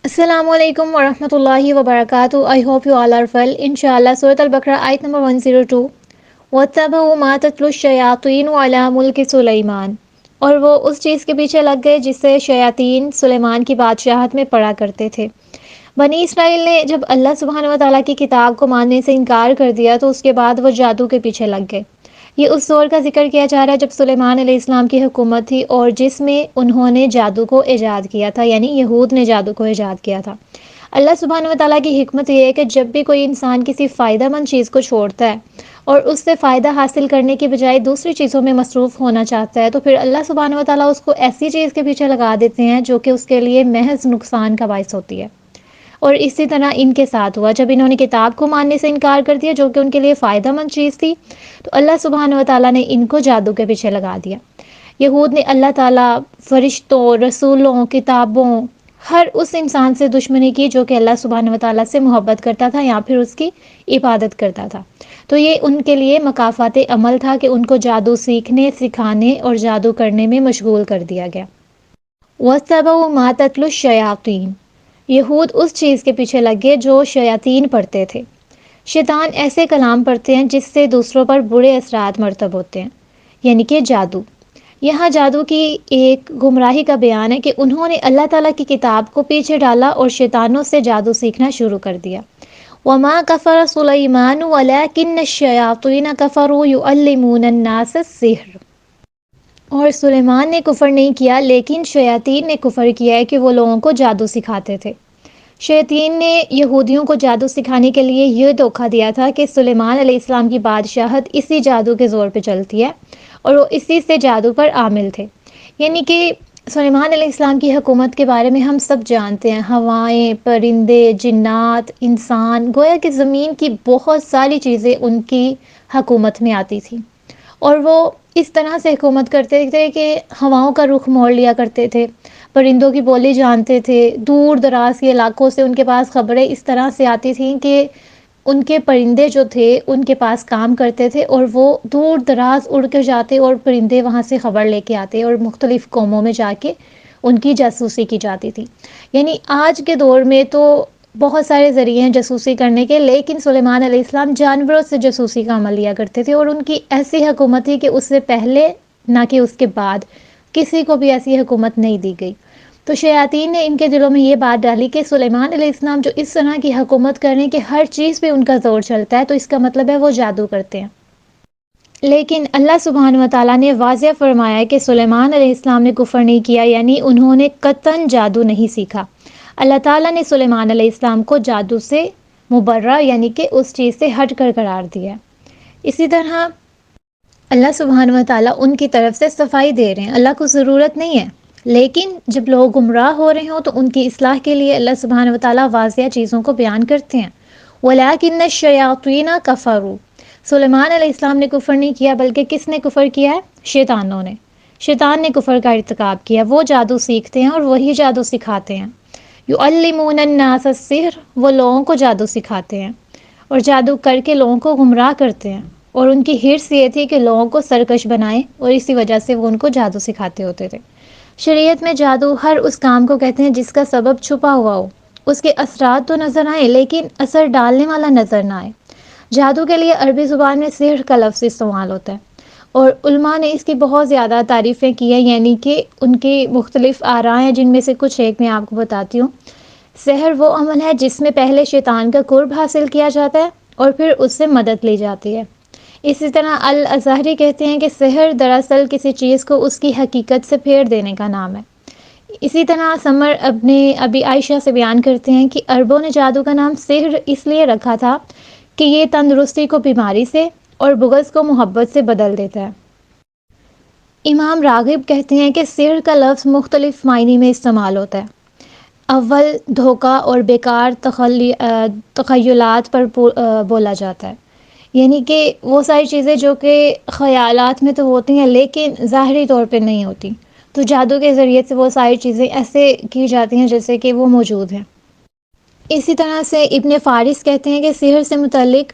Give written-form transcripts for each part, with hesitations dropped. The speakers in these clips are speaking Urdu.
السلام علیکم ورحمۃ اللہ وبرکاتہ. I hope you all are well. انشاءاللہ سورۃ البقرہ آیت نمبر 102. وَاتَّبَعُوا مَا تَتْلُو الشَّيَاطِينُ عَلَىٰ مُلْكِ سُلَيْمَانَ. اور وہ اس چیز کے پیچھے لگ گئے جسے شیاطین سلیمان کی بادشاہت میں پڑھا کرتے تھے. بنی اسرائیل نے جب اللہ سبحانہ و تعالیٰ کی کتاب کو ماننے سے انکار کر دیا تو اس کے بعد وہ جادو کے پیچھے لگ گئے. یہ اس دور کا ذکر کیا جا رہا ہے جب سلیمان علیہ السلام کی حکومت تھی اور جس میں انہوں نے جادو کو ایجاد کیا تھا، یعنی یہود نے جادو کو ایجاد کیا تھا. اللہ سبحانہ و تعالیٰ کی حکمت یہ ہے کہ جب بھی کوئی انسان کسی فائدہ مند چیز کو چھوڑتا ہے اور اس سے فائدہ حاصل کرنے کی بجائے دوسری چیزوں میں مصروف ہونا چاہتا ہے تو پھر اللہ سبحانہ و تعالیٰ اس کو ایسی چیز کے پیچھے لگا دیتے ہیں جو کہ اس کے لیے محض نقصان کا باعث ہوتی ہے. اور اسی طرح ان کے ساتھ ہوا جب انہوں نے کتاب کو ماننے سے انکار کر دیا جو کہ ان کے لیے فائدہ مند چیز تھی، تو اللہ سبحانہ و تعالیٰ نے ان کو جادو کے پیچھے لگا دیا. یہود نے اللہ تعالیٰ، فرشتوں، رسولوں، کتابوں، ہر اس انسان سے دشمنی کی جو کہ اللہ سبحانہ و تعالیٰ سے محبت کرتا تھا یا پھر اس کی عبادت کرتا تھا. تو یہ ان کے لیے مکافات عمل تھا کہ ان کو جادو سیکھنے، سکھانے اور جادو کرنے میں مشغول کر دیا گیا. وَاتَّبَعُوا مَا تَتْلُو الشَّيَاطِينُ. یہود اس چیز کے پیچھے لگ گئے جو شیاطین پڑھتے تھے. شیطان ایسے کلام پڑھتے ہیں جس سے دوسروں پر برے اثرات مرتب ہوتے ہیں، یعنی کہ جادو. یہاں جادو کی ایک گمراہی کا بیان ہے کہ انہوں نے اللہ تعالیٰ کی کتاب کو پیچھے ڈالا اور شیطانوں سے جادو سیکھنا شروع کر دیا. وَمَا كَفَرَ سُلَيْمَانُ وَلَٰكِنَّ الشَّيَاطِينَ كَفَرُوا يُعَلِّمُونَ النَّاسَ السِّحْرَ. اور سلیمان نے کفر نہیں کیا لیکن شیاطین نے کفر کیا ہے کہ وہ لوگوں کو جادو سکھاتے تھے. شیاطین نے یہودیوں کو جادو سکھانے کے لیے یہ دھوکہ دیا تھا کہ سلیمان علیہ السلام کی بادشاہت اسی جادو کے زور پہ چلتی ہے اور وہ اسی سے جادو پر عامل تھے. یعنی کہ سلیمان علیہ السلام کی حکومت کے بارے میں ہم سب جانتے ہیں، ہوائیں، پرندے، جنات، انسان، گویا کہ زمین کی بہت ساری چیزیں ان کی حکومت میں آتی تھیں اور وہ اس طرح سے حکومت کرتے تھے کہ ہواؤں کا رخ موڑ لیا کرتے تھے، پرندوں کی بولی جانتے تھے، دور دراز کے علاقوں سے ان کے پاس خبریں اس طرح سے آتی تھیں کہ ان کے پرندے جو تھے ان کے پاس کام کرتے تھے اور وہ دور دراز اڑ کر جاتے اور پرندے وہاں سے خبر لے کے آتے اور مختلف قوموں میں جا کے ان کی جاسوسی کی جاتی تھی. یعنی آج کے دور میں تو بہت سارے ذریعے ہیں جاسوسی کرنے کے، لیکن سلیمان علیہ السلام جانوروں سے جاسوسی کا عمل لیا کرتے تھے اور ان کی ایسی حکومت تھی کہ اس سے پہلے نہ کہ اس کے بعد کسی کو بھی ایسی حکومت نہیں دی گئی. تو شیاطین نے ان کے دلوں میں یہ بات ڈالی کہ سلیمان علیہ السلام جو اس طرح کی حکومت کریں کہ ہر چیز پہ ان کا زور چلتا ہے تو اس کا مطلب ہے وہ جادو کرتے ہیں. لیکن اللہ سبحانہ و تعالیٰ نے واضح فرمایا ہے کہ سلیمان علیہ السلام نے کفر نہیں کیا، یعنی انہوں نے قطعاً جادو نہیں سیکھا. اللہ تعالیٰ نے سلیمان علیہ السلام کو جادو سے مبرہ، یعنی کہ اس چیز سے ہٹ کر قرار دیا. اسی طرح اللہ سبحانہ و تعالیٰ ان کی طرف سے صفائی دے رہے ہیں، اللہ کو ضرورت نہیں ہے، لیکن جب لوگ گمراہ ہو رہے ہوں تو ان کی اصلاح کے لیے اللہ سبحانہ و تعالیٰ واضح چیزوں کو بیان کرتے ہیں. وَلَٰكِنَّ الشَّيَاطِينَ كَفَرُوا. سلیمان علیہ السلام نے کفر نہیں کیا بلکہ کس نے کفر کیا ہے؟ شیطانوں نے. شیطان نے کفر کا ارتکاب کیا. وہ جادو سیکھتے ہیں اور وہی جادو سکھاتے ہیں. يُعَلِّمُونَ النَّاسَ السِّحْرَ. وہ لوگوں کو جادو سکھاتے ہیں اور جادو کر کے لوگوں کو گمراہ کرتے ہیں، اور ان کی حرص یہ تھی کہ لوگوں کو سرکش بنائیں اور اسی وجہ سے وہ ان کو جادو سکھاتے ہوتے تھے. شریعت میں جادو ہر اس کام کو کہتے ہیں جس کا سبب چھپا ہوا ہو، اس کے اثرات تو نظر آئیں لیکن اثر ڈالنے والا نظر نہ آئے. جادو کے لیے عربی زبان میں سحر کا لفظ استعمال ہوتا ہے اور علماء نے اس کی بہت زیادہ تعریفیں کی ہیں، یعنی کہ ان کی مختلف آراء ہیں جن میں سے کچھ ایک میں آپ کو بتاتی ہوں. سحر وہ عمل ہے جس میں پہلے شیطان کا قرب حاصل کیا جاتا ہے اور پھر اس سے مدد لی جاتی ہے. اسی طرح الازہری کہتے ہیں کہ سحر دراصل کسی چیز کو اس کی حقیقت سے پھیر دینے کا نام ہے. اسی طرح سمر اپنے ابی عائشہ سے بیان کرتے ہیں کہ عربوں نے جادو کا نام سحر اس لیے رکھا تھا کہ یہ تندرستی کو بیماری سے اور بغض کو محبت سے بدل دیتا ہے. امام راغب کہتے ہیں کہ سحر کا لفظ مختلف معنی میں استعمال ہوتا ہے. اول دھوکہ اور بیکار تخیلات پر بولا جاتا ہے، یعنی کہ وہ ساری چیزیں جو کہ خیالات میں تو ہوتی ہیں لیکن ظاہری طور پہ نہیں ہوتی، تو جادو کے ذریعے سے وہ ساری چیزیں ایسے کی جاتی ہیں جیسے کہ وہ موجود ہیں. اسی طرح سے ابن فارس کہتے ہیں کہ سحر سے متعلق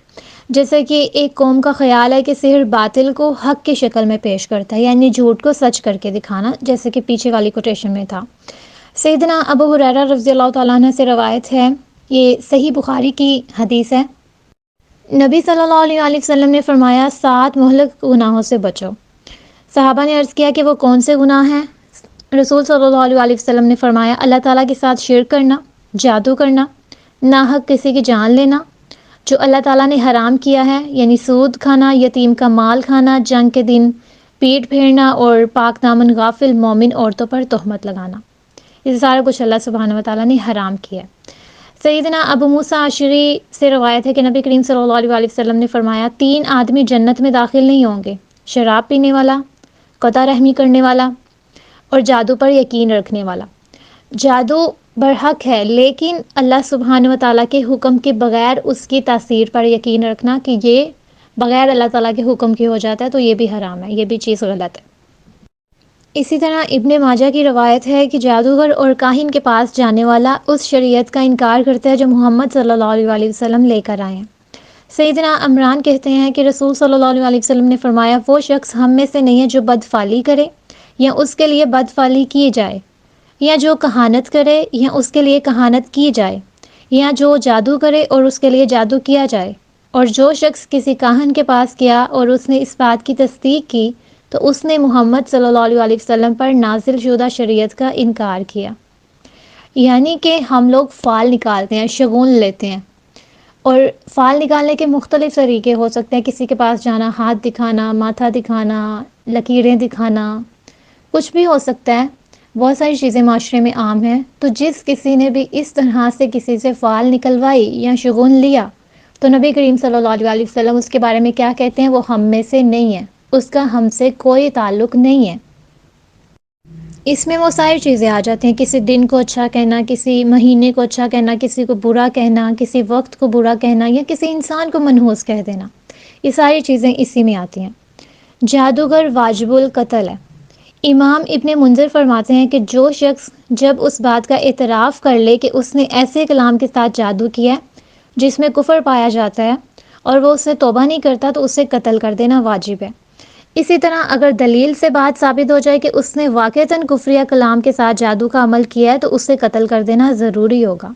جیسے کہ ایک قوم کا خیال ہے کہ سحر باطل کو حق کی شکل میں پیش کرتا ہے، یعنی جھوٹ کو سچ کر کے دکھانا، جیسے کہ پیچھے والی کوٹیشن میں تھا. سیدنا ابو ہریرہ رضی اللہ تعالیٰ عنہ سے روایت ہے، یہ صحیح بخاری کی حدیث ہے، نبی صلی اللہ علیہ وآلہ وسلم نے فرمایا 7 مہلک گناہوں سے بچو۔ صحابہ نے عرض کیا کہ وہ کون سے گناہ ہیں؟ رسول صلی اللہ علیہ وآلہ وسلم نے فرمایا اللہ تعالیٰ کے ساتھ شرک کرنا، جادو کرنا، ناحق کسی کی جان لینا، جو اللہ تعالیٰ نے حرام کیا ہے یعنی سود کھانا، یتیم کا مال کھانا، جنگ کے دن پیٹ پھیرنا، اور پاک دامن غافل مومن عورتوں پر تہمت لگانا۔ یہ سارا کچھ اللہ سبحانہ وتعالیٰ نے حرام کیا ہے۔ سیدنا ابو موسیٰ اشعری سے روایت ہے کہ نبی کریم صلی اللہ علیہ وآلہ وسلم نے فرمایا 3 آدمی جنت میں داخل نہیں ہوں گے، شراب پینے والا، قطع رحمی کرنے والا، اور جادو پر یقین رکھنے والا۔ جادو برحق ہے، لیکن اللہ سبحانہ وتعالیٰ کے حکم کے بغیر اس کی تاثیر پر یقین رکھنا کہ یہ بغیر اللہ تعالیٰ کے حکم کے ہو جاتا ہے تو یہ بھی حرام ہے، یہ بھی چیز غلط ہے۔ اسی طرح ابن ماجہ کی روایت ہے کہ جادوگر اور کاہن کے پاس جانے والا اس شریعت کا انکار کرتا ہے جو محمد صلی اللہ علیہ وآلہ وسلم لے کر آئے ہیں۔ سیدنا عمران کہتے ہیں کہ رسول صلی اللہ علیہ وآلہ وسلم نے فرمایا وہ شخص ہم میں سے نہیں ہے جو بدفعلی کرے یا اس کے لیے بدفعلی کی جائے، یا جو کہانت کرے یا اس کے لیے کہانت کی جائے، یا جو جادو کرے اور اس کے لیے جادو کیا جائے، اور جو شخص کسی کاہن کے پاس گیا اور اس نے اس بات کی تصدیق کی تو اس نے محمد صلی اللہ علیہ وآلہ وسلم پر نازل شدہ شریعت کا انکار کیا۔ یعنی کہ ہم لوگ فال نکالتے ہیں، شگون لیتے ہیں، اور فال نکالنے کے مختلف طریقے ہو سکتے ہیں، کسی کے پاس جانا، ہاتھ دکھانا، ماتھا دکھانا، لکیریں دکھانا، کچھ بھی ہو سکتا ہے، بہت ساری چیزیں معاشرے میں عام ہیں۔ تو جس کسی نے بھی اس طرح سے کسی سے فال نکلوائی یا شگون لیا تو نبی کریم صلی اللہ علیہ وآلہ وسلم اس کے بارے میں کیا کہتے ہیں؟ وہ ہم میں سے نہیں ہے، اس کا ہم سے کوئی تعلق نہیں ہے۔ اس میں وہ ساری چیزیں آ جاتی ہیں، کسی دن کو اچھا کہنا، کسی مہینے کو اچھا کہنا، کسی کو برا کہنا، کسی وقت کو برا کہنا، یا کسی انسان کو منحوس کہہ دینا، یہ ساری چیزیں اسی میں آتی ہیں۔ جادوگر واجب القتل ہے۔ امام ابن منذر فرماتے ہیں کہ جو شخص جب اس بات کا اعتراف کر لے کہ اس نے ایسے کلام کے ساتھ جادو کیا ہے جس میں کفر پایا جاتا ہے اور وہ اسے توبہ نہیں کرتا تو اسے قتل کر دینا واجب ہے۔ اسی طرح اگر دلیل سے بات ثابت ہو جائے کہ اس نے واقعتاً کفریہ کلام کے ساتھ جادو کا عمل کیا ہے تو اسے قتل کر دینا ضروری ہوگا،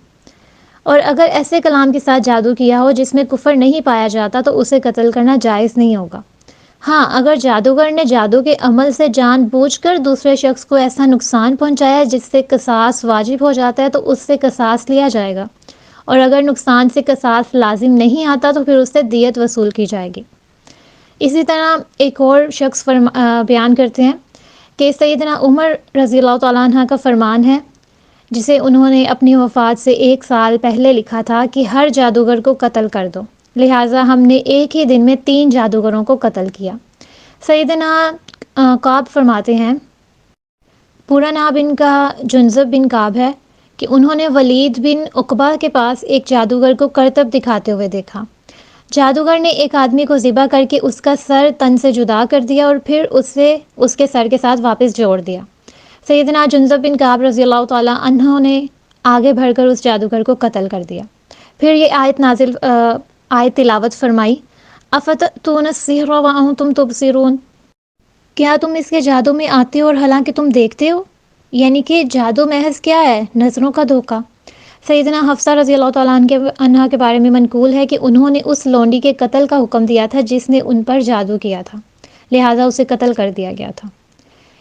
اور اگر ایسے کلام کے ساتھ جادو کیا ہو جس میں کفر نہیں پایا جاتا تو اسے قتل کرنا جائز نہیں ہوگا۔ ہاں، اگر جادوگر نے جادو کے عمل سے جان بوجھ کر دوسرے شخص کو ایسا نقصان پہنچایا جس سے قصاص واجب ہو جاتا ہے تو اس سے قصاص لیا جائے گا، اور اگر نقصان سے قصاص لازم نہیں آتا تو پھر اس سے دیت وصول کی جائے گی۔ اسی طرح ایک اور شخص بیان کرتے ہیں کہ سیدنا عمر رضی اللہ تعالیٰ عنہ کا فرمان ہے جسے انہوں نے اپنی وفات سے 1 سال پہلے لکھا تھا کہ ہر جادوگر کو قتل کر دو، لہٰذا ہم نے ایک ہی دن میں 3 جادوگروں کو قتل کیا۔ سیدنا کعب فرماتے ہیں، پورا نام ان کا جنزب بن کعب ہے، کہ انہوں نے ولید بن عقبہ کے پاس ایک جادوگر کو کرتب دکھاتے ہوئے دیکھا۔ جادوگر نے ایک آدمی کو ذبح کر کے اس کا سر تن سے جدا کر دیا اور پھر اسے اس کے سر کے ساتھ واپس جوڑ دیا۔ سیدنا جنزب بن کعب رضی اللہ تعالیٰ عنہ نے آگے بڑھ کر اس جادوگر کو قتل کر دیا۔ پھر یہ آیت تلاوت فرمائی، افتأتون السحر وانتم تبصرون، کیا تم اس کے جادو میں آتے ہو اور حالانکہ تم دیکھتے ہو؟ یعنی کہ جادو محض کیا ہے؟ نظروں کا دھوکہ۔ سیدنا حفصہ رضی اللہ تعالیٰ عنہ کے بارے میں منقول ہے کہ انہوں نے اس لونڈی کے قتل کا حکم دیا تھا جس نے ان پر جادو کیا تھا، لہٰذا اسے قتل کر دیا گیا تھا۔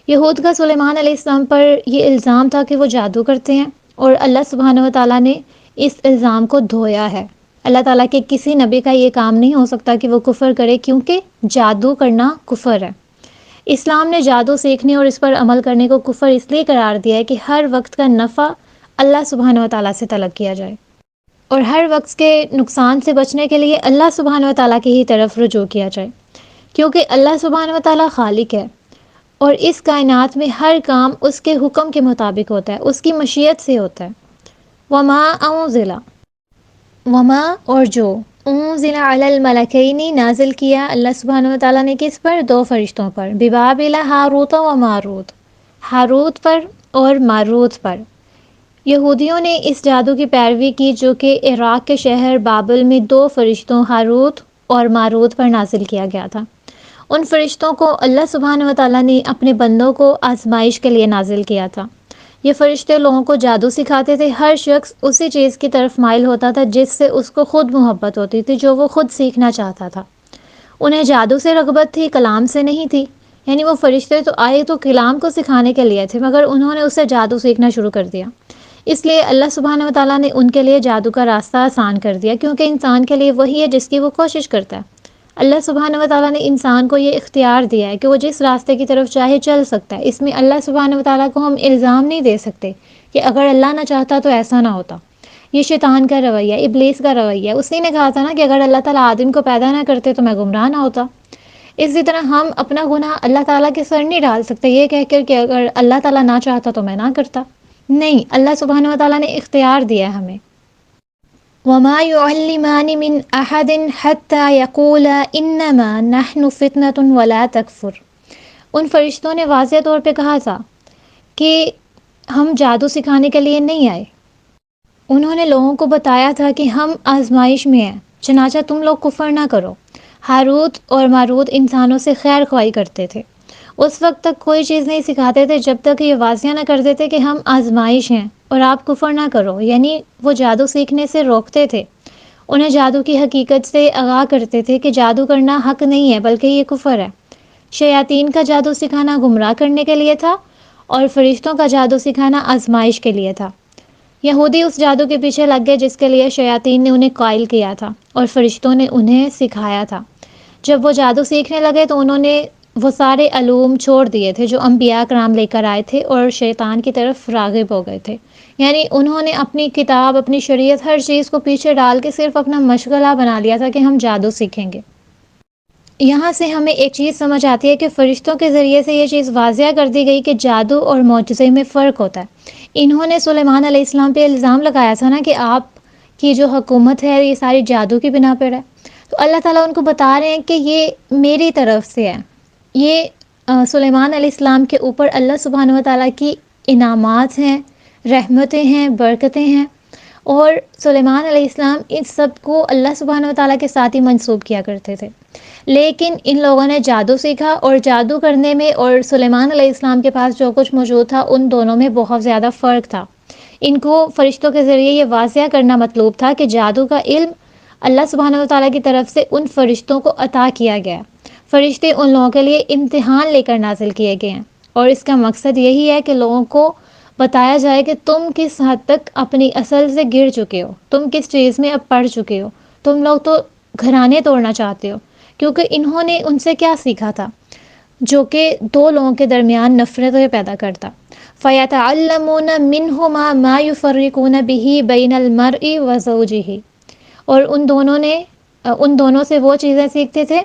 یہود کا سلیمان علیہ السلام پر یہ الزام تھا کہ وہ جادو کرتے ہیں، اور اللہ سبحانہ و تعالیٰ نے اس الزام کو دھویا ہے۔ اللہ تعالیٰ کے کسی نبی کا یہ کام نہیں ہو سکتا کہ وہ کفر کرے، کیونکہ جادو کرنا کفر ہے۔ اسلام نے جادو سیکھنے اور اس پر عمل کرنے کو کفر اس لیے قرار دیا ہے کہ ہر وقت کا نفع اللہ سبحانہ و تعالیٰ سے طلب کیا جائے، اور ہر وقت کے نقصان سے بچنے کے لیے اللہ سبحانہ و تعالیٰ کی ہی طرف رجوع کیا جائے، کیونکہ اللہ سبحانہ و تعالیٰ خالق ہے، اور اس کائنات میں ہر کام اس کے حکم کے مطابق ہوتا ہے، اس کی مشیت سے ہوتا ہے۔ وما اور جو انزل علی الملکین نازل کیا اللہ سبحانہ و تعالیٰ نے کس پر؟ 2 فرشتوں پر، ببابل ہاروت و ماروت، ہاروت پر اور ماروت پر۔ یہودیوں نے اس جادو کی پیروی کی جو کہ عراق کے شہر بابل میں 2 فرشتوں ہاروت اور ماروت پر نازل کیا گیا تھا۔ ان فرشتوں کو اللہ سبحانہ و تعالیٰ نے اپنے بندوں کو آزمائش کے لیے نازل کیا تھا۔ یہ فرشتے لوگوں کو جادو سکھاتے تھے. ہر شخص اسی چیز کی طرف مائل ہوتا تھا جس سے اس کو خود محبت ہوتی تھی، جو وہ خود سیکھنا چاہتا تھا. انہیں جادو سے رغبت تھی، کلام سے نہیں تھی. یعنی وہ فرشتے تو آئے تو کلام کو سکھانے کے لیے تھے، مگر انہوں نے اسے جادو سیکھنا شروع کر دیا. اس لیے اللہ سبحانہ و تعالیٰ نے ان کے لیے جادو کا راستہ آسان کر دیا، کیونکہ انسان کے لیے وہی ہے جس کی وہ کوشش کرتا ہے. اللہ سبحانہ و تعالیٰ نے انسان کو یہ اختیار دیا ہے کہ وہ جس راستے کی طرف چاہے چل سکتا ہے. اس میں اللہ سبحانہ و تعالیٰ کو ہم الزام نہیں دے سکتے کہ اگر اللہ نہ چاہتا تو ایسا نہ ہوتا. یہ شیطان کا رویہ، ابلیس کا رویہ. اسی نے کہا تھا نا کہ اگر اللہ تعالیٰ آدم کو پیدا نہ کرتے تو میں گمراہ نہ ہوتا. اسی طرح ہم اپنا گناہ اللہ تعالیٰ کے سر نہیں ڈال سکتے یہ کہہ کر کہ اگر اللہ تعالیٰ نہ چاہتا تو میں نہ کرتا. نہیں، اللہ سبحانہ و تعالیٰ نے اختیار دیا ہے ہمیں. وَمَا يُعَلِّمَانِ مِنْ أَحَدٍ حَتَّى يَقُولَا إِنَّمَا نَحْنُ فِتْنَةٌ وَلَا تَكْفُرْ. ان فرشتوں نے واضح طور پہ کہا تھا کہ ہم جادو سکھانے کے لیے نہیں آئے. انہوں نے لوگوں کو بتایا تھا کہ ہم آزمائش میں ہیں، چنانچہ تم لوگ کفر نہ کرو. ہاروت اور ماروت انسانوں سے خیر خواہی کرتے تھے. اس وقت تک کوئی چیز نہیں سکھاتے تھے جب تک یہ واضح نہ کر دیتے کہ ہم آزمائش ہیں اور آپ کفر نہ کرو. یعنی وہ جادو سیکھنے سے روکتے تھے، انہیں جادو کی حقیقت سے آگاہ کرتے تھے کہ جادو کرنا حق نہیں ہے بلکہ یہ کفر ہے. شیاطین کا جادو سکھانا گمراہ کرنے کے لیے تھا اور فرشتوں کا جادو سکھانا آزمائش کے لیے تھا. یہودی اس جادو کے پیچھے لگ گئے جس کے لیے شیاطین نے انہیں قائل کیا تھا اور فرشتوں نے انہیں سکھایا تھا. جب وہ جادو سیکھنے لگے تو انہوں نے وہ سارے علوم چھوڑ دیے تھے جو انبیاء کرام لے کر آئے تھے اور شیطان کی طرف راغب ہو گئے تھے. یعنی انہوں نے اپنی کتاب، اپنی شریعت، ہر چیز کو پیچھے ڈال کے صرف اپنا مشغلہ بنا لیا تھا کہ ہم جادو سیکھیں گے. یہاں سے ہمیں ایک چیز سمجھ آتی ہے کہ فرشتوں کے ذریعے سے یہ چیز واضح کر دی گئی کہ جادو اور معجزے میں فرق ہوتا ہے. انہوں نے سلیمان علیہ السلام پہ الزام لگایا تھا نا کہ آپ کی جو حکومت ہے یہ ساری جادو کی بنا پر ہے. تو اللہ تعالیٰ ان کو بتا رہے ہیں کہ یہ میری طرف سے ہے. یہ سلیمان علیہ السلام کے اوپر اللہ سبحانہ و تعالیٰ کی انعامات ہیں، رحمتیں ہیں، برکتیں ہیں. اور سلیمان علیہ السلام ان سب کو اللہ سبحانہ و تعالیٰ کے ساتھ ہی منسوب کیا کرتے تھے. لیکن ان لوگوں نے جادو سیکھا اور جادو کرنے میں اور سلیمان علیہ السلام کے پاس جو کچھ موجود تھا ان دونوں میں بہت زیادہ فرق تھا. ان کو فرشتوں کے ذریعے یہ واضح کرنا مطلوب تھا کہ جادو کا علم اللہ سبحانہ و تعالیٰ کی طرف سے ان فرشتوں کو عطا کیا گیا. فرشتے ان لوگوں کے لیے امتحان لے کر نازل کیے گئے ہیں اور اس کا مقصد یہی ہے کہ لوگوں کو بتایا جائے کہ تم کس حد تک اپنی اصل سے گر چکے ہو، تم کس چیز میں اب پڑ چکے ہو. تم لوگ تو گھرانے توڑنا چاہتے ہو. کیونکہ انہوں نے ان سے کیا سیکھا تھا جو کہ دو لوگوں کے درمیان نفرتیں پیدا کرتا. فَيَتَعَلَّمُونَ مِنْهُمَا مَا يُفَرِّقُونَ بِهِ بَيْنَ الْمَرْءِ وَزَوْجِهِ. اور ان دونوں سے وہ چیزیں سیکھتے تھے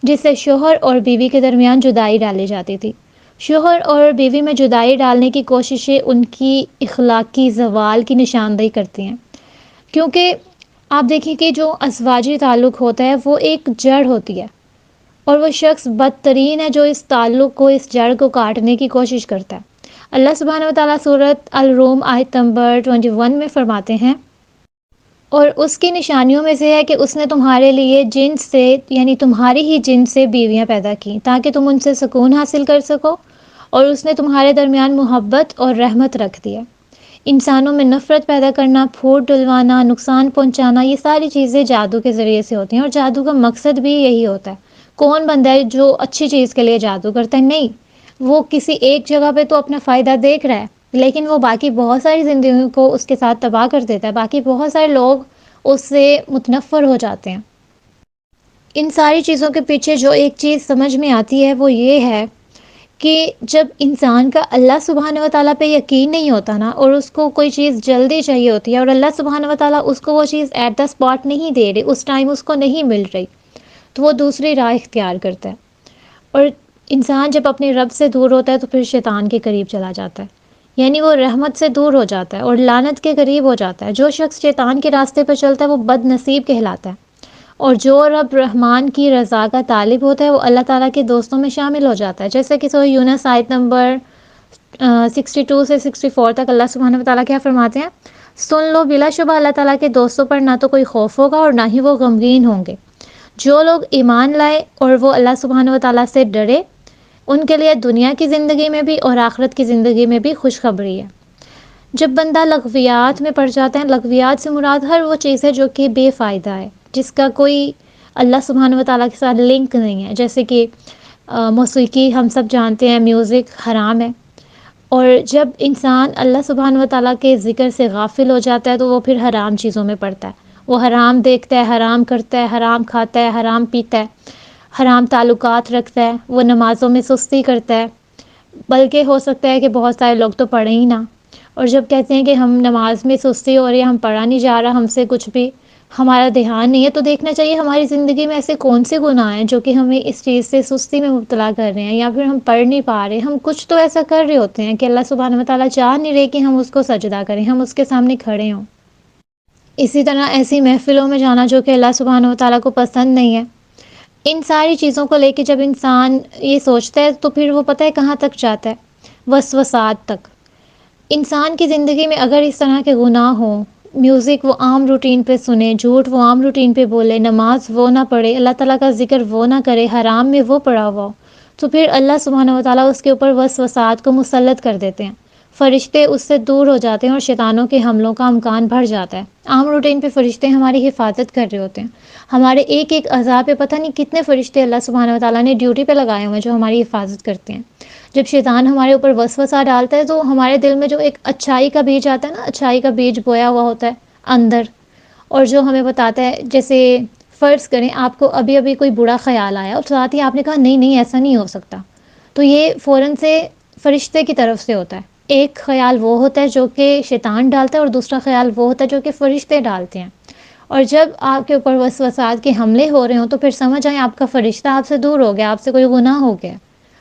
جس سے شوہر اور بیوی کے درمیان جدائی ڈالی جاتی تھی. شوہر اور بیوی میں جدائی ڈالنے کی کوششیں ان کی اخلاقی زوال کی نشاندہی کرتی ہیں. کیونکہ آپ دیکھیں کہ جو ازواجی تعلق ہوتا ہے وہ ایک جڑ ہوتی ہے اور وہ شخص بدترین ہے جو اس تعلق کو، اس جڑ کو کاٹنے کی کوشش کرتا ہے. اللہ سبحانہ و تعالیٰ سورۃ الروم آیت نمبر 21 میں فرماتے ہیں، اور اس کی نشانیوں میں سے ہے کہ اس نے تمہارے لیے جنس سے، یعنی تمہاری ہی جنس سے بیویاں پیدا کی تاکہ تم ان سے سکون حاصل کر سکو، اور اس نے تمہارے درمیان محبت اور رحمت رکھ دی ہے. انسانوں میں نفرت پیدا کرنا، پھوٹ ڈلوانا، نقصان پہنچانا، یہ ساری چیزیں جادو کے ذریعے سے ہوتی ہیں. اور جادو کا مقصد بھی یہی ہوتا ہے. کون بندہ ہے جو اچھی چیز کے لیے جادو کرتا ہے؟ نہیں، وہ کسی ایک جگہ پہ تو اپنا فائدہ دیکھ رہا ہے لیکن وہ باقی بہت ساری زندگیوں کو اس کے ساتھ تباہ کر دیتا ہے. باقی بہت سارے لوگ اس سے متنفر ہو جاتے ہیں. ان ساری چیزوں کے پیچھے جو ایک چیز سمجھ میں آتی ہے وہ یہ ہے کہ جب انسان کا اللہ سبحانہ و تعالیٰ پہ یقین نہیں ہوتا نا، اور اس کو کوئی چیز جلدی چاہیے ہوتی ہے اور اللہ سبحانہ و تعالیٰ اس کو وہ چیز ایٹ دا اسپاٹ نہیں دے رہی، اس ٹائم اس کو نہیں مل رہی، تو وہ دوسری راہ اختیار کرتا ہے. اور انسان جب اپنے رب سے دور ہوتا ہے تو پھر شیطان کے قریب چلا جاتا ہے. یعنی وہ رحمت سے دور ہو جاتا ہے اور لعنت کے قریب ہو جاتا ہے. جو شخص شیطان کے راستے پہ چلتا ہے وہ بد نصیب کہلاتا ہے. اور جو رب رحمان کی رضا کا طالب ہوتا ہے وہ اللہ تعالیٰ کے دوستوں میں شامل ہو جاتا ہے. جیسے کہ سورہ یونس آیت نمبر 62 سے 64 تک اللہ سبحانہ و تعالیٰ کیا فرماتے ہیں، سن لو بلا شبہ اللہ تعالیٰ کے دوستوں پر نہ تو کوئی خوف ہوگا اور نہ ہی وہ غمگین ہوں گے. جو لوگ ایمان لائے اور وہ اللہ سبحانہ و تعالیٰ سے ڈرے ان کے لیے دنیا کی زندگی میں بھی اور آخرت کی زندگی میں بھی خوشخبری ہے. جب بندہ لغویات میں پڑ جاتا ہے، لغویات سے مراد ہر وہ چیز ہے جو کہ بے فائدہ ہے، جس کا کوئی اللہ سبحانہ و تعالیٰ کے ساتھ لنک نہیں ہے، جیسے کہ موسیقی ہم سب جانتے ہیں میوزک حرام ہے، اور جب انسان اللہ سبحانہ و تعالیٰ کے ذکر سے غافل ہو جاتا ہے تو وہ پھر حرام چیزوں میں پڑتا ہے، وہ حرام دیکھتا ہے، حرام کرتا ہے، حرام کھاتا ہے، حرام پیتا ہے، حرام تعلقات رکھتا ہے، وہ نمازوں میں سستی کرتا ہے، بلکہ ہو سکتا ہے کہ بہت سارے لوگ تو پڑھیں ہی نہ، اور جب کہتے ہیں کہ ہم نماز میں سستی ہو رہی ہے، ہم پڑھا نہیں جا رہا ہم سے کچھ بھی، ہمارا دھیان نہیں ہے، تو دیکھنا چاہیے ہماری زندگی میں ایسے کون سے گناہ ہیں جو کہ ہمیں اس چیز سے سستی میں مبتلا کر رہے ہیں، یا پھر ہم پڑھ نہیں پا رہے، ہم کچھ تو ایسا کر رہے ہوتے ہیں کہ اللہ سبحانہ و تعالیٰ چاہ نہیں رہے کہ ہم اس کو سجدہ کریں، ہم اس کے سامنے کھڑے ہوں۔ اسی طرح ایسی محفلوں میں جانا جو کہ اللہ سبحانہ و تعالیٰ کو پسند نہیں ہے، ان ساری چیزوں کو لے کے جب انسان یہ سوچتا ہے تو پھر وہ پتہ ہے کہاں تک جاتا ہے، وسوسات تک۔ انسان کی زندگی میں اگر اس طرح کے گناہ ہوں، میوزک وہ عام روٹین پہ سنے، جھوٹ وہ عام روٹین پہ بولے، نماز وہ نہ پڑھے، اللہ تعالیٰ کا ذکر وہ نہ کرے، حرام میں وہ پڑا ہوا ہو، تو پھر اللہ سبحانہ و تعالیٰ اس کے اوپر وسوسات کو مسلط کر دیتے ہیں، فرشتے اس سے دور ہو جاتے ہیں اور شیطانوں کے حملوں کا امکان بڑھ جاتا ہے۔ عام روٹین پہ فرشتے ہماری حفاظت کر رہے ہوتے ہیں، ہمارے ایک ایک اعضاء پہ پتہ نہیں کتنے فرشتے اللہ سبحانہ و تعالیٰ نے ڈیوٹی پہ لگائے ہوئے ہیں جو ہماری حفاظت کرتے ہیں۔ جب شیطان ہمارے اوپر وسوسہ ڈالتا ہے تو ہمارے دل میں جو ایک اچھائی کا بیج آتا ہے نا، اچھائی کا بیج بویا ہوا ہوتا ہے اندر، اور جو ہمیں بتاتا ہے، جیسے فرض کریں آپ کو ابھی ابھی کوئی برا خیال آیا اور ساتھ ہی آپ نے کہا نہیں نہیں ایسا نہیں ہو سکتا، تو یہ فوراً سے فرشتے کی طرف سے ہوتا ہے۔ ایک خیال وہ ہوتا ہے جو کہ شیطان ڈالتا ہے اور دوسرا خیال وہ ہوتا ہے جو کہ فرشتے ڈالتے ہیں، اور جب آپ کے اوپر وسوسات کے حملے ہو رہے ہوں تو پھر سمجھ آئیں آپ کا فرشتہ آپ سے دور ہو گیا، آپ سے کوئی گناہ ہو گیا۔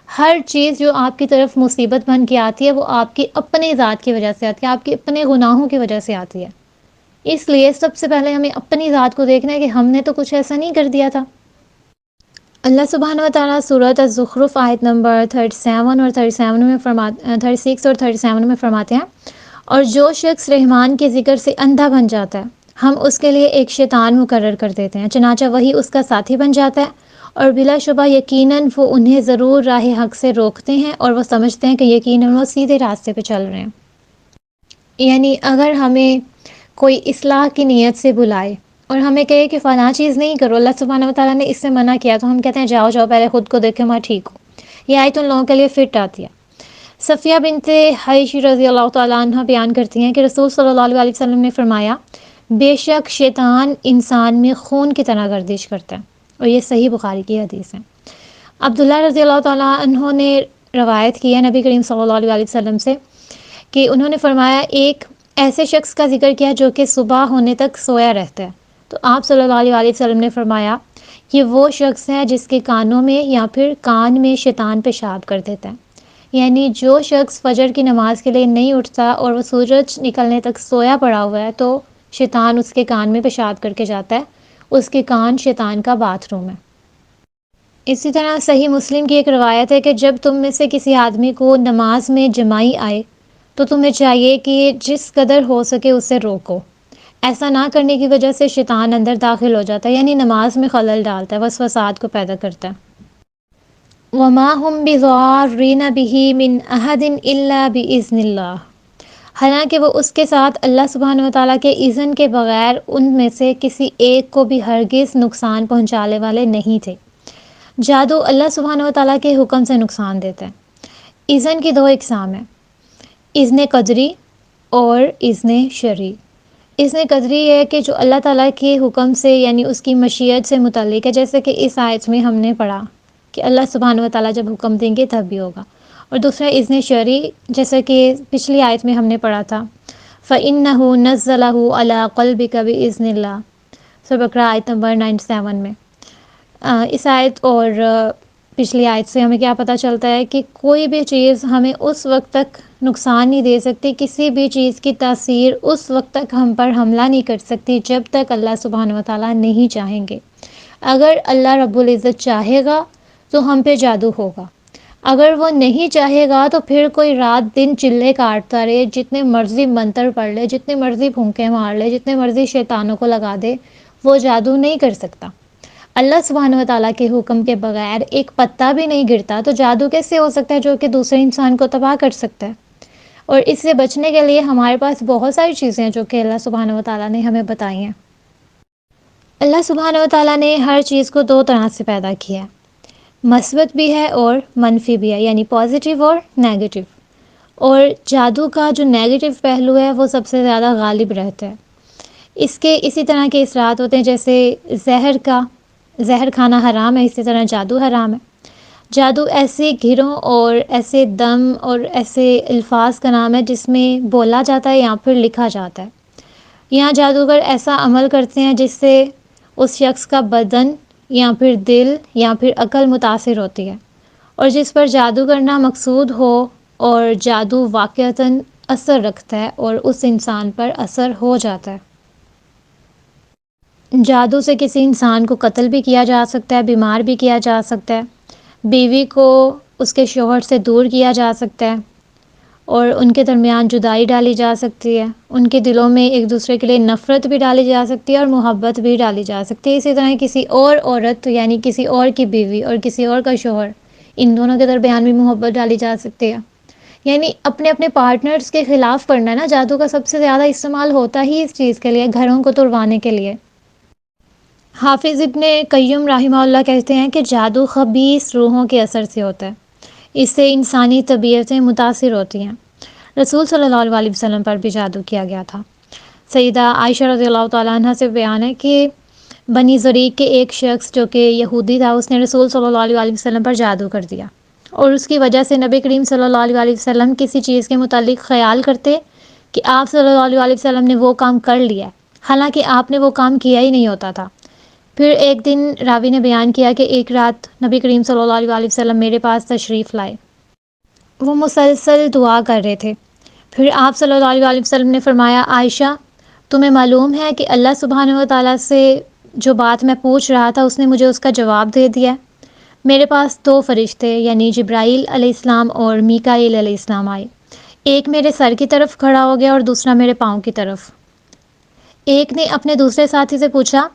ہر چیز جو آپ کی طرف مصیبت بن کے آتی ہے وہ آپ کی اپنے ذات کی وجہ سے آتی ہے، آپ کے اپنے گناہوں کی وجہ سے آتی ہے، اس لیے سب سے پہلے ہمیں اپنی ذات کو دیکھنا ہے کہ ہم نے تو کچھ ایسا نہیں کر دیا تھا۔ اللہ سبحانہ و تعالیٰ سورۃ الزخرف آیت نمبر 37 اور 37 میں 36 اور 37 میں فرماتے ہیں، اور جو شخص رحمان کے ذکر سے اندھا بن جاتا ہے ہم اس کے لیے ایک شیطان مقرر کر دیتے ہیں، چنانچہ وہی اس کا ساتھی بن جاتا ہے، اور بلا شبہ یقیناً وہ انہیں ضرور راہ حق سے روکتے ہیں اور وہ سمجھتے ہیں کہ یقیناً وہ سیدھے راستے پہ چل رہے ہیں۔ یعنی اگر ہمیں کوئی اصلاح کی نیت سے بلائے اور ہمیں کہے کہ فلاں چیز نہیں کرو، اللہ سبحانہ و تعالیٰ نے اس سے منع کیا، تو ہم کہتے ہیں جاؤ جاؤ پہلے خود کو دیکھیں میں ٹھیک ہوں، یہ آیت ان لوگوں کے لیے فٹ آتی ہے۔ صفیہ بنت حیش رضی اللہ تعالیٰ عنہ بیان کرتی ہیں کہ رسول صلی اللہ علیہ وسلم نے فرمایا، بے شک شیطان انسان میں خون کی طرح گردش کرتا ہے، اور یہ صحیح بخاری کی حدیث ہے۔ عبداللہ رضی اللہ تعالیٰ عنہ نے روایت کی ہے نبی کریم صلی اللہ علیہ وسلم سے کہ انہوں نے فرمایا، ایک ایسے شخص کا ذکر کیا جو کہ صبح ہونے تک سویا رہتا ہے، تو آپ صلی اللہ علیہ وسلم نے فرمایا یہ وہ شخص ہے جس کے کانوں میں یا پھر کان میں شیطان پیشاب کر دیتا ہے۔ یعنی جو شخص فجر کی نماز کے لیے نہیں اٹھتا اور وہ سورج نکلنے تک سویا پڑا ہوا ہے تو شیطان اس کے کان میں پیشاب کر کے جاتا ہے، اس کے کان شیطان کا باتھ روم ہے۔ اسی طرح صحیح مسلم کی ایک روایت ہے کہ جب تم میں سے کسی آدمی کو نماز میں جمائی آئے تو تمہیں چاہیے کہ جس قدر ہو سکے اسے روکو، ایسا نہ کرنے کی وجہ سے شیطان اندر داخل ہو جاتا ہے، یعنی نماز میں خلل ڈالتا ہے، وسوسات کو پیدا کرتا ہے۔ وَمَا هُمْ بِضَارِّينَ بِهِ مِنْ أَحَدٍ إِلَّا بِإِذْنِ اللَّهِ، حالانکہ وہ اس کے ساتھ اللہ سبحانہ و تعالیٰ کے اذن کے بغیر ان میں سے کسی ایک کو بھی ہرگز نقصان پہنچانے والے نہیں تھے۔ جادو اللہ سبحانہ و تعالیٰ کے حکم سے نقصان دیتا ہے۔ اذن کی دو اقسام ہیں، اذن قدری اور اذن شرعی۔ اذن قدری یہ ہے کہ جو اللہ تعالیٰ کے حکم سے یعنی اس کی مشیت سے متعلق ہے، جیسے کہ اس آیت میں ہم نے پڑھا کہ اللہ سبحانہ و تعالیٰ جب حکم دیں گے تب بھی ہوگا، اور دوسرا اذن شرعی جیسا کہ پچھلی آیت میں ہم نے پڑھا تھا، فَإِنَّهُ نَزَّلَهُ عَلَىٰ قَلْبِكَ بِإِذْنِ اللَّهِ، سورہ بقرہ آیت نمبر 97 میں۔ اس آیت اور پچھلی آیت سے ہمیں کیا پتہ چلتا ہے کہ کوئی بھی چیز ہمیں اس وقت تک نقصان نہیں دے سکتی، کسی بھی چیز کی تاثیر اس وقت تک ہم پر حملہ نہیں کر سکتی جب تک اللہ سبحانہ و تعالیٰ نہیں چاہیں گے۔ اگر اللہ رب العزت چاہے گا تو ہم پہ جادو ہوگا، اگر وہ نہیں چاہے گا تو پھر کوئی رات دن چلے کاٹتا رہے، جتنے مرضی منتر پڑھ لے، جتنے مرضی پھونکے مار لے، جتنے مرضی شیطانوں کو لگا دے، وہ جادو نہیں کر سکتا۔ اللہ سبحانہ و تعالیٰ کے حکم کے بغیر ایک پتا بھی نہیں گرتا، تو جادو کیسے ہو سکتا ہے جو کہ دوسرے انسان کو تباہ کر سکتا ہے؟ اور اس سے بچنے کے لیے ہمارے پاس بہت ساری چیزیں ہیں جو کہ اللہ سبحانہ و تعالیٰ نے ہمیں بتائی ہیں۔ اللہ سبحانہ و تعالیٰ نے ہر چیز کو دو طرح سے پیدا کیا ہے، مثبت بھی ہے اور منفی بھی ہے، یعنی پازیٹیو اور نیگیٹو۔ اور جادو کا جو نیگیٹو پہلو ہے وہ سب سے زیادہ غالب رہتا ہے۔ اس کے اسی طرح کے اثرات ہوتے ہیں، جیسے زہر کھانا حرام ہے، اسی طرح جادو حرام ہے۔ جادو ایسے گھروں اور ایسے دم اور ایسے الفاظ کا نام ہے جس میں بولا جاتا ہے یا پھر لکھا جاتا ہے۔ یہاں جادوگر ایسا عمل کرتے ہیں جس سے اس شخص کا بدن یا پھر دل یا پھر عقل متاثر ہوتی ہے، اور جس پر جادو کرنا مقصود ہو اور جادو واقعتاً اثر رکھتا ہے اور اس انسان پر اثر ہو جاتا ہے۔ جادو سے کسی انسان کو قتل بھی کیا جا سکتا ہے، بیمار بھی کیا جا سکتا ہے، بیوی کو اس کے شوہر سے دور کیا جا سکتا ہے، اور ان کے درمیان جدائی ڈالی جا سکتی ہے، ان کے دلوں میں ایک دوسرے کے لیے نفرت بھی ڈالی جا سکتی ہے اور محبت بھی ڈالی جا سکتی ہے۔ اسی طرح کسی اور عورت یعنی کسی اور کی بیوی اور کسی اور کا شوہر، ان دونوں کے درمیان بھی محبت ڈالی جا سکتی ہے۔ یعنی اپنے اپنے پارٹنرز کے خلاف کرنا ہے نا، جادو کا سب سے زیادہ استعمال ہوتا ہی اس چیز کے لیے، گھروں کو توڑوانے کے لیے۔ حافظ ابن قیم رحمہ اللہ کہتے ہیں کہ جادو خبیث روحوں کے اثر سے ہوتا ہے، اس سے انسانی طبیعتیں متاثر ہوتی ہیں۔ رسول صلی اللہ علیہ وسلم پر بھی جادو کیا گیا تھا۔ سیدہ عائشہ رضی اللہ تعالیٰ عنہ سے بیان ہے کہ بنی زریق کے ایک شخص جو کہ یہودی تھا، اس نے رسول صلی اللہ علیہ وسلم پر جادو کر دیا، اور اس کی وجہ سے نبی کریم صلی اللہ علیہ وسلم کسی چیز کے متعلق خیال کرتے کہ آپ صلی اللہ علیہ وسلم نے وہ کام کر لیا، حالانکہ آپ نے وہ کام کیا ہی نہیں ہوتا تھا۔ پھر ایک دن راوی نے بیان کیا کہ ایک رات نبی کریم صلی اللہ علیہ وسلم میرے پاس تشریف لائے، وہ مسلسل دعا کر رہے تھے۔ پھر آپ صلی اللہ علیہ وسلم نے فرمایا، عائشہ تمہیں معلوم ہے کہ اللہ سبحانہ و تعالیٰ سے جو بات میں پوچھ رہا تھا اس نے مجھے اس کا جواب دے دیا۔ میرے پاس دو فرشتے یعنی جبرائیل علیہ السلام اور میکائیل علیہ السلام آئے، ایک میرے سر کی طرف کھڑا ہو گیا اور دوسرا میرے پاؤں کی طرف۔ ایک نے اپنے دوسرے ساتھی سے پوچھا،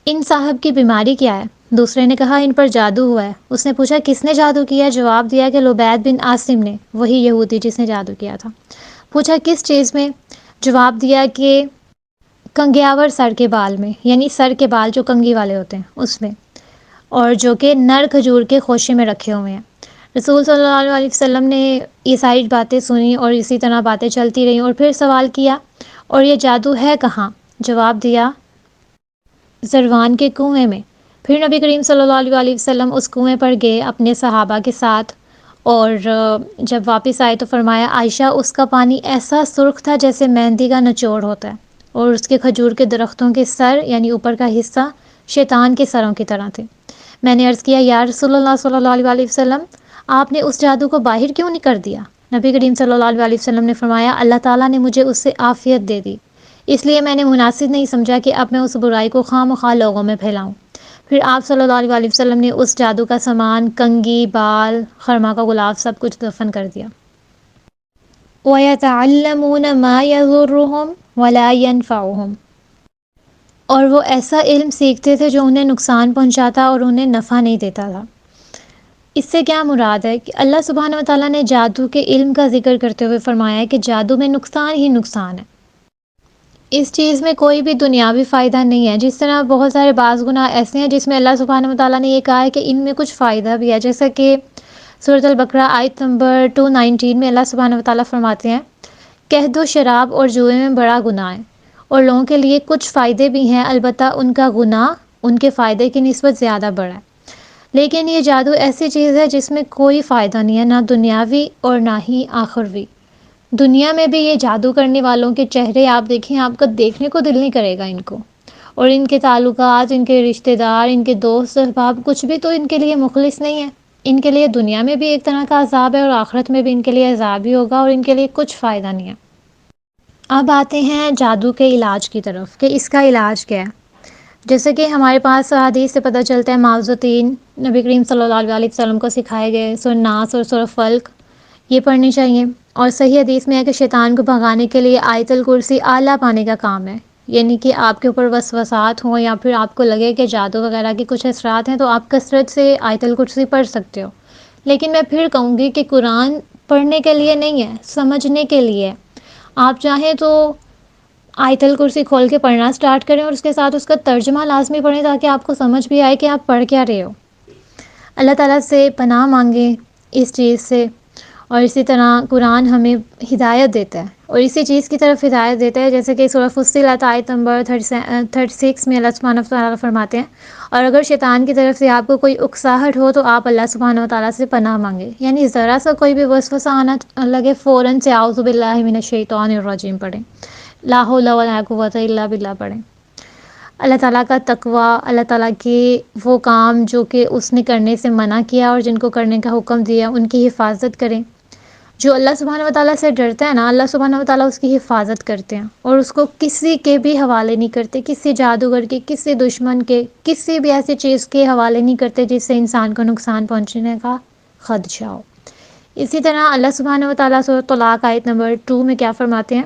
ان صاحب کی بیماری کیا ہے؟ دوسرے نے کہا، ان پر جادو ہوا ہے۔ اس نے پوچھا، کس نے جادو کیا؟ جواب دیا کہ لبید بن عاصم نے، وہی یہودی جس نے جادو کیا تھا۔ پوچھا، کس چیز میں؟ جواب دیا کہ کنگیاور سر کے بال میں، یعنی سر کے بال جو کنگھی والے ہوتے ہیں اس میں، اور جو کہ نر کھجور کے خوشے میں رکھے ہوئے ہیں۔ رسول صلی اللہ علیہ وسلم نے یہ ساری باتیں سنی اور اسی طرح باتیں چلتی رہیں، اور پھر سوال کیا، اور یہ جادو ہے کہاں؟ جواب دیا، زروان کے کنویں میں۔ پھر نبی کریم صلی اللہ علیہ وسلم اس کنویں پر گئے اپنے صحابہ کے ساتھ، اور جب واپس آئے تو فرمایا، عائشہ اس کا پانی ایسا سرخ تھا جیسے مہندی کا نچوڑ ہوتا ہے، اور اس کے کھجور کے درختوں کے سر یعنی اوپر کا حصہ شیطان کے سروں کی طرح تھے۔ میں نے عرض کیا، یا رسول اللہ صلی اللہ علیہ وسلم، آپ نے اس جادو کو باہر کیوں نہیں کر دیا؟ نبی کریم صلی اللہ علیہ وسلم نے فرمایا، اللہ تعالیٰ نے مجھے اس سے عافیت دے دی، اس لیے میں نے مناسب نہیں سمجھا کہ اب میں اس برائی کو خواہ مخواہ لوگوں میں پھیلاؤں۔ پھر آپ صلی اللہ علیہ وسلم نے اس جادو کا سامان، کنگھی، بال، خرما کا غلاف، سب کچھ دفن کر دیا۔ وَيَتَعَلَّمُونَ مَا يَضُرُّهُمْ وَلَا يَنفَعُهُمْ، اور وہ ایسا علم سیکھتے تھے جو انہیں نقصان پہنچاتا اور انہیں نفع نہیں دیتا تھا۔ اس سے کیا مراد ہے کہ اللہ سبحانہ و تعالیٰ نے جادو کے علم کا ذکر کرتے ہوئے فرمایا ہے کہ جادو میں نقصان ہی نقصان ہے، اس چیز میں کوئی بھی دنیاوی فائدہ نہیں ہے۔ جس طرح بہت سارے بعض گناہ ایسے ہیں جس میں اللہ سبحانہ و تعالیٰ نے یہ کہا ہے کہ ان میں کچھ فائدہ بھی ہے، جیسا کہ سورۃ البقرہ آیت نمبر 219 میں اللہ سبحانہ و تعالیٰ فرماتے ہیں، قحط و شراب اور جوئے میں بڑا گناہ ہے، اور لوگوں کے لیے کچھ فائدے بھی ہیں، البتہ ان کا گناہ ان کے فائدے کی نسبت زیادہ بڑا ہے۔ لیکن یہ جادو ایسی چیز ہے جس میں کوئی فائدہ نہیں ہے، نہ دنیاوی اور نہ ہی آخروی۔ دنیا میں بھی یہ جادو کرنے والوں کے چہرے آپ دیکھیں، آپ کا دیکھنے کو دل نہیں کرے گا ان کو، اور ان کے تعلقات، ان کے رشتہ دار، ان کے دوست احباب، کچھ بھی تو ان کے لیے مخلص نہیں ہے۔ ان کے لیے دنیا میں بھی ایک طرح کا عذاب ہے اور آخرت میں بھی ان کے لیے عذاب ہی ہوگا، اور ان کے لیے کچھ فائدہ نہیں ہے۔ اب آتے ہیں جادو کے علاج کی طرف کہ اس کا علاج کیا ہے۔ جیسے کہ ہمارے پاس حدیث سے پتہ چلتا ہے، معوذتین نبی کریم صلی اللہ علیہ وسلم کو سکھائے گئے، سورہ ناس اور سورہ فلق یہ پڑھنی چاہیے، اور صحیح حدیث میں ہے کہ شیطان کو بھگانے کے لیے آیت الکرسی اعلیٰ پانے کا کام ہے، یعنی کہ آپ کے اوپر وسوسات ہوں یا پھر آپ کو لگے کہ جادو وغیرہ کے کچھ اثرات ہیں تو آپ کثرت سے آیت الکرسی پڑھ سکتے ہو۔ لیکن میں پھر کہوں گی کہ قرآن پڑھنے کے لیے نہیں ہے، سمجھنے کے لیے ہے۔ آپ چاہیں تو آیت الکرسی کھول کے پڑھنا سٹارٹ کریں اور اس کے ساتھ اس کا ترجمہ لازمی پڑھیں تاکہ آپ کو سمجھ بھی آئے کہ آپ پڑھ کیا رہے ہو۔ اللہ تعالیٰ سے پناہ مانگیں اس چیز سے، اور اسی طرح قرآن ہمیں ہدایت دیتا ہے اور اسی چیز کی طرف ہدایت دیتا ہے، جیسے کہ سورہ فصلت آیت نمبر 36 میں اللہ سبحانہ وتعالیٰ فرماتے ہیں، اور اگر شیطان کی طرف سے آپ کو کوئی اکساہٹ ہو تو آپ اللہ سبحانہ وتعالیٰ سے پناہ مانگیں، یعنی ذرا سا کوئی بھی وسوسہ آنا لگے فوراً سے اعوذ باللہ من الشیطان الرجیم پڑھیں، لا حول ولا قوۃ الا باللہ پڑھیں۔ اللہ تعالیٰ کا تقوی، اللہ تعالیٰ کے وہ کام جو کہ اس نے کرنے سے منع کیا اور جن کو کرنے کا حکم دیا ان کی حفاظت کریں۔ جو اللہ سبحانہ وتعالیٰ سے ڈرتا ہے نا، اللہ سبحانہ وتعالیٰ اس کی حفاظت کرتے ہیں اور اس کو کسی کے بھی حوالے نہیں کرتے، کسی جادوگر کے، کسی دشمن کے، کسی بھی ایسی چیز کے حوالے نہیں کرتے جس سے انسان کو نقصان پہنچنے کا خدشہ ہو۔ اسی طرح اللہ سبحانہ وتعالیٰ سورۃ طلاق آیت نمبر 2 میں کیا فرماتے ہیں؟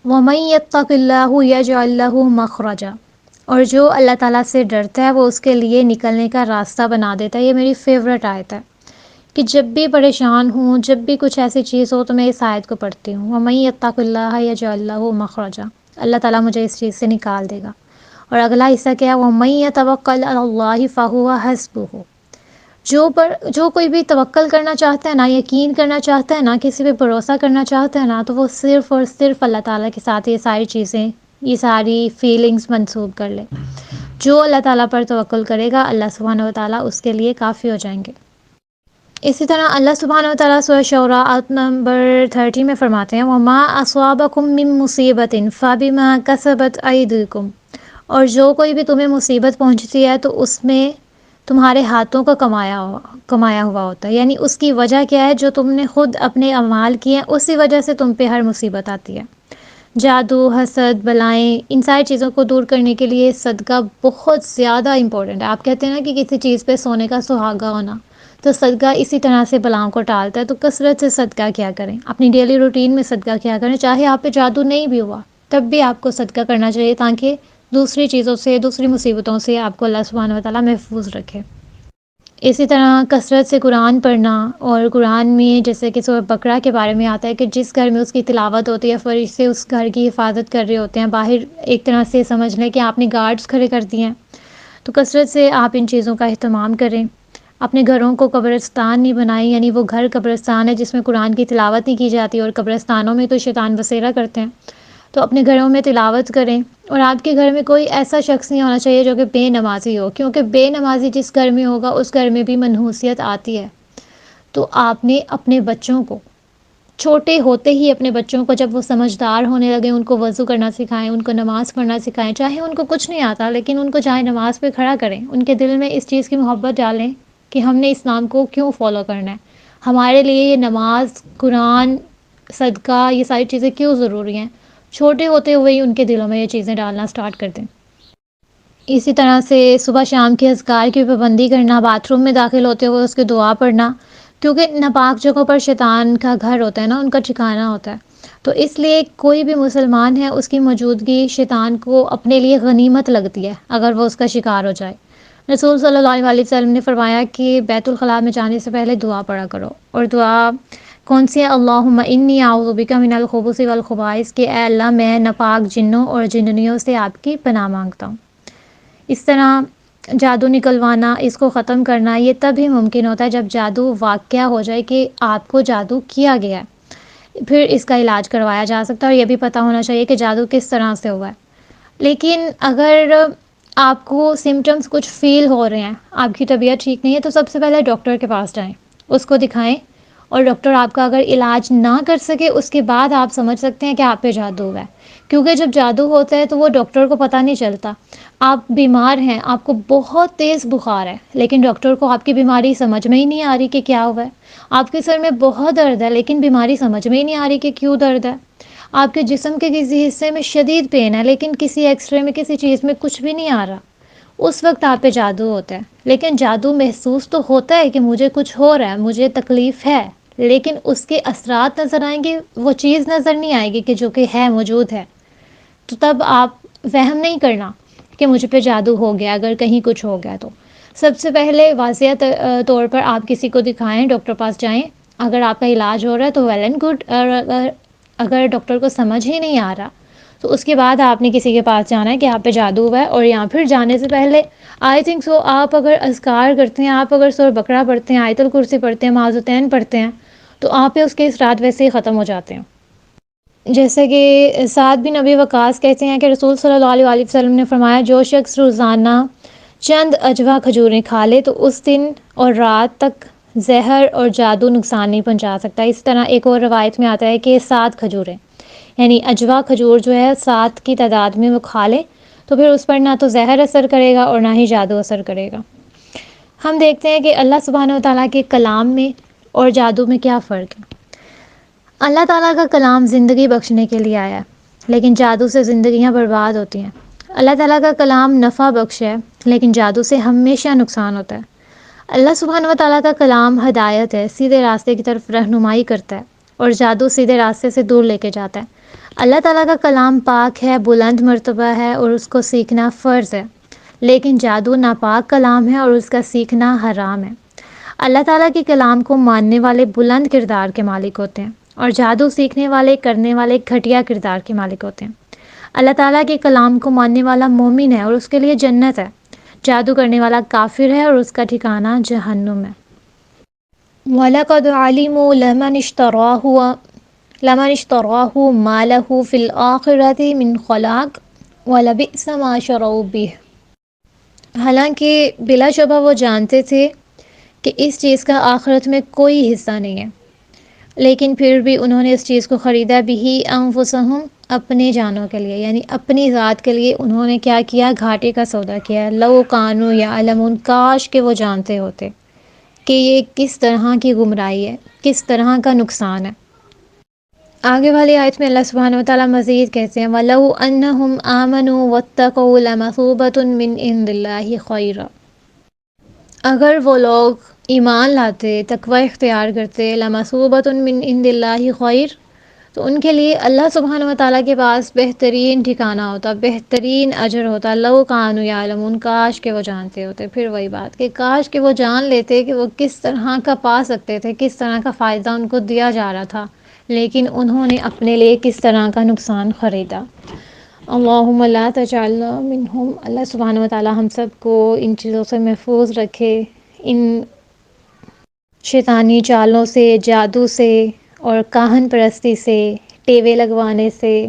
وَمَن يَتَّقِ اللَّهُ يَجْعَل لَّهُ مَخْرَجًا، اور جو اللہ تعالیٰ سے ڈرتا ہے وہ اس کے لیے نکلنے کا راستہ بنا دیتا ہے۔ یہ میری فیوریٹ آیت ہے کہ جب بھی پریشان ہوں، جب بھی کچھ ایسی چیز ہو تو میں اس آیت کو پڑھتی ہوں، وَمَن يَتَّقِ اللَّهَ يَجْعَل لَّهُ مَخْرَجًا، اللہ تعالیٰ مجھے اس چیز سے نکال دے گا۔ اور اگلا حصہ کیا ہے؟ وَمَن يَتَوَکَّلْ عَلَى اللَّهِ فَهُوَ حَسْبُهُ، جو کوئی بھی توکل کرنا چاہتا ہے نا، یقین کرنا چاہتا ہے نا، کسی پہ بھروسہ کرنا چاہتا ہے نا، تو وہ صرف اور صرف اللہ تعالیٰ کے ساتھ یہ ساری چیزیں، یہ ساری فیلنگز منسوب کر لے۔ جو اللہ تعالیٰ پر توکل کرے گا اللہ سبحانہ وتعالیٰ اس کے لیے کافی ہو جائیں گے۔ اسی طرح اللہ سبحانہ وتعالیٰ سورہ شعراء آیت نمبر 30 میں فرماتے ہیں وَمَا أَصَابَكُم مِّن مُّصِيبَةٍ فَبِمَا كَسَبَتْ أَيْدِيكُمْ، اور جو کوئی بھی تمہیں مصیبت پہنچتی ہے تو اس میں تمہارے ہاتھوں کا کمایا ہوا ہوتا ہے، یعنی اس کی وجہ کیا ہے؟ جو تم نے خود اپنے اعمال کیے ہیں اسی وجہ سے تم پہ ہر مصیبت آتی ہے۔ جادو، حسد، بلائیں، ان ساری چیزوں کو دور کرنے کے لیے صدقہ بہت زیادہ امپورٹنٹ ہے۔ آپ کہتے ہیں نا کہ کسی چیز پہ سونے کا سہاگا ہونا، تو صدقہ اسی طرح سے بلاؤں کو ٹالتا ہے۔ تو کثرت سے صدقہ کیا کریں، اپنی ڈیلی روٹین میں صدقہ کیا کریں، چاہے آپ پہ جادو نہیں بھی ہوا تب بھی آپ کو صدقہ کرنا چاہیے تاکہ دوسری چیزوں سے، دوسری مصیبتوں سے آپ کو اللہ سبحانہ وتعالیٰ محفوظ رکھے۔ اسی طرح کثرت سے قرآن پڑھنا، اور قرآن میں جیسے کہ سورہ بقرہ کے بارے میں آتا ہے کہ جس گھر میں اس کی تلاوت ہوتی ہے فرشتے اس گھر کی حفاظت کر رہے ہوتے ہیں، باہر ایک طرح سے سمجھ لیں کہ آپ نے گارڈز کھڑے کر دیے ہیں۔ تو کثرت سے آپ ان چیزوں کا اہتمام کریں، اپنے گھروں کو قبرستان نہیں بنائیں، یعنی وہ گھر قبرستان ہے جس میں قرآن کی تلاوت نہیں کی جاتی، اور قبرستانوں میں تو شیطان بسیرا کرتے ہیں۔ تو اپنے گھروں میں تلاوت کریں، اور آپ کے گھر میں کوئی ایسا شخص نہیں ہونا چاہیے جو کہ بے نمازی ہو، کیونکہ بے نمازی جس گھر میں ہوگا اس گھر میں بھی منحوسیت آتی ہے۔ تو آپ نے اپنے بچوں کو چھوٹے ہوتے ہی، اپنے بچوں کو جب وہ سمجھدار ہونے لگے ان کو وضو کرنا سکھائیں، ان کو نماز پڑھنا سکھائیں، چاہے ان کو کچھ نہیں آتا لیکن ان کو جائے نماز پہ کھڑا کریں، ان کے دل میں اس چیز کی محبت ڈالیں کہ ہم نے اسلام کو کیوں فالو کرنا ہے، ہمارے لیے یہ نماز، قرآن، صدقہ، یہ ساری چیزیں کیوں ضروری ہیں۔ چھوٹے ہوتے ہوئے ہی ان کے دلوں میں یہ چیزیں ڈالنا سٹارٹ کر دیں۔ اسی طرح سے صبح شام کے اذکار کی پابندی کرنا، باتھ روم میں داخل ہوتے ہوئے اس کی دعا پڑھنا، کیونکہ ناپاک جگہوں پر شیطان کا گھر ہوتا ہے نا، ان کا ٹھکانہ ہوتا ہے۔ تو اس لیے کوئی بھی مسلمان ہے اس کی موجودگی شیطان کو اپنے لیے غنیمت لگتی ہے اگر وہ اس کا شکار ہو جائے۔ رسول صلی اللہ علیہ وسلم نے فرمایا کہ بیت الخلاء میں جانے سے پہلے دعا پڑھا کرو، اور دعا کون سی ہے؟ اللہم انی اعوذ بک من الخبث والخبائث، کہ اے اللہ میں ناپاک جنوں اور جننیوں سے آپ کی پناہ مانگتا ہوں۔ اس طرح جادو نکلوانا، اس کو ختم کرنا، یہ تب ہی ممکن ہوتا ہے جب جادو واقعہ ہو جائے کہ آپ کو جادو کیا گیا ہے، پھر اس کا علاج کروایا جا سکتا ہے، اور یہ بھی پتہ ہونا چاہیے کہ جادو کس طرح سے ہوا ہے۔ لیکن اگر آپ کو سمٹمز کچھ فیل ہو رہے ہیں، آپ کی طبیعت ٹھیک نہیں ہے، تو سب سے پہلے ڈاکٹر کے پاس جائیں، اس کو دکھائیں، اور ڈاکٹر آپ کا اگر علاج نہ کر سکے اس کے بعد آپ سمجھ سکتے ہیں کہ آپ پہ جادو ہوا ہے، کیونکہ جب جادو ہوتا ہے تو وہ ڈاکٹر کو پتہ نہیں چلتا۔ آپ بیمار ہیں، آپ کو بہت تیز بخار ہے، لیکن ڈاکٹر کو آپ کی بیماری سمجھ میں ہی نہیں آ رہی کہ کیا ہوا ہے۔ آپ کے سر میں بہت درد ہے لیکن بیماری سمجھ میں ہی نہیں آ رہی کہ کیوں درد ہے۔ آپ کے جسم کے کسی حصے میں شدید پین ہے لیکن کسی ایکس رے میں، کسی چیز میں کچھ بھی نہیں آ رہا، اس وقت آپ پہ جادو ہوتا ہے۔ لیکن جادو محسوس تو ہوتا ہے کہ مجھے کچھ ہو رہا ہے، مجھے تکلیف ہے، لیکن اس کے اثرات نظر آئیں گے، وہ چیز نظر نہیں آئے گی کہ جو کہ ہے، موجود ہے۔ تو تب آپ وہم نہیں کرنا کہ مجھ پہ جادو ہو گیا اگر کہیں کچھ ہو گیا تو۔ سب سے پہلے واضح طور پر آپ کسی کو دکھائیں، ڈاکٹر پاس جائیں، اگر آپ کا علاج ہو رہا ہے تو ویل اینڈ گڈ، اور اگر ڈاکٹر کو سمجھ ہی نہیں آ رہا تو اس کے بعد آپ نے کسی کے پاس جانا ہے کہ آپ پہ جادو ہوا ہے. اور یہاں پھر جانے سے پہلے آئی تھنک سو آپ اگر اذکار کرتے ہیں، آپ اگر سورہ بقرہ پڑھتے ہیں، آیت الکرسی پڑھتے ہیں، معوذتین پڑھتے ہیں، تو آپ پہ اس کے اثرات ویسے ہی ختم ہو جاتے ہیں. جیسے کہ سعد بن ابی وقاص کہتے ہیں کہ رسول صلی اللہ علیہ وآلہ وسلم نے فرمایا جو شخص روزانہ چند اجوا کھجوریں کھا لے تو اس دن اور رات تک زہر اور جادو نقصان نہیں پہنچا سکتا. اس طرح ایک اور روایت میں آتا ہے کہ 7 کھجوریں، یعنی اجوا کھجور جو ہے 7 کی تعداد میں وہ کھا لے تو پھر اس پر نہ تو زہر اثر کرے گا اور نہ ہی جادو اثر کرے گا. ہم دیکھتے ہیں کہ اللہ سبحانہ و تعالیٰ کے کلام میں اور جادو میں کیا فرق ہے. اللہ تعالیٰ کا کلام زندگی بخشنے کے لیے آیا ہے، لیکن جادو سے زندگیاں برباد ہوتی ہیں. اللہ تعالیٰ کا کلام نفع بخش ہے، لیکن جادو سے ہمیشہ نقصان ہوتا ہے. اللہ سبحانہ و تعالیٰ کا کلام ہدایت ہے، سیدھے راستے کی طرف رہنمائی کرتا ہے، اور جادو سیدھے راستے سے دور لے کے جاتا ہے. اللہ تعالیٰ کا کلام پاک ہے، بلند مرتبہ ہے اور اس کو سیکھنا فرض ہے، لیکن جادو ناپاک کلام ہے اور اس کا سیکھنا حرام ہے. اللہ تعالیٰ کے کلام کو ماننے والے بلند کردار کے مالک ہوتے ہیں، اور جادو سیکھنے والے کرنے والے گھٹیا کردار کے مالک ہوتے ہیں. اللہ تعالیٰ کے کلام کو ماننے والا مومن ہے اور اس کے لیے جنت ہے. جادو کرنے والا کافر ہے اور اس کا ٹھکانہ جہنم ہے. وَلَقَدْ عَلِمُوا لَمَنِ اشْتَرَاهُ مَا لَهُ فِي الْآخِرَةِ مِنْ خَلَاقٍ وَلَبِئْسَ مَا شَرَوْا بِهِ. حالانکہ بلا شبہ وہ جانتے تھے کہ اس چیز کا آخرت میں کوئی حصہ نہیں ہے، لیکن پھر بھی انہوں نے اس چیز کو خریدا بھی انفسہم، اپنے جانوں کے لیے، یعنی اپنی ذات کے لیے انہوں نے کیا کیا، گھاٹے کا سودا کیا. لو کانوا یعلمون، کاش کہ وہ جانتے ہوتے کہ یہ کس طرح کی گمراہی ہے، کس طرح کا نقصان ہے. آگے والی آیت میں اللہ سبحانہ و تعالیٰ مزید کہتے ہیں وَلَوْ أَنَّهُمْ آمَنُوا وَاتَّقَوْا لَمَثُوبَةٌ مِّنْ عِندِ اللَّهِ خَيْرٌ. اگر وہ لوگ ایمان لاتے، تقوی اختیار کرتے، لَمَثُوبَةٌ مِّنْ عِندِ اللَّهِ خَيْرٌ، تو ان کے لیے اللہ سبحانہ و تعالیٰ کے پاس بہترین ٹھکانہ ہوتا، بہترین اجر ہوتا. لو کانوا یعلمون، کاش کہ وہ جانتے ہوتے. پھر وہی بات کہ کاش کہ وہ جان لیتے کہ وہ کس طرح کا پا سکتے تھے، کس طرح کا فائدہ ان کو دیا جا رہا تھا، لیکن انہوں نے اپنے لیے کس طرح کا نقصان خریدا. اللہم لا تجعلنا منہم. اللہ سبحانہ و تعالیٰ ہم سب کو ان چیزوں سے محفوظ رکھے، ان شیطانی چالوں سے، جادو سے اور کاہن پرستی سے، ٹیوے لگوانے سے،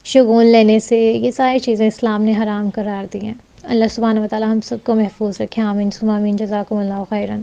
شگون لینے سے. یہ ساری چیزیں اسلام نے حرام قرار دی ہیں. اللہ سبحانہ و تعالیٰ ہم سب کو محفوظ رکھے. آمین ثم آمین. جزاکم اللہ خیراً.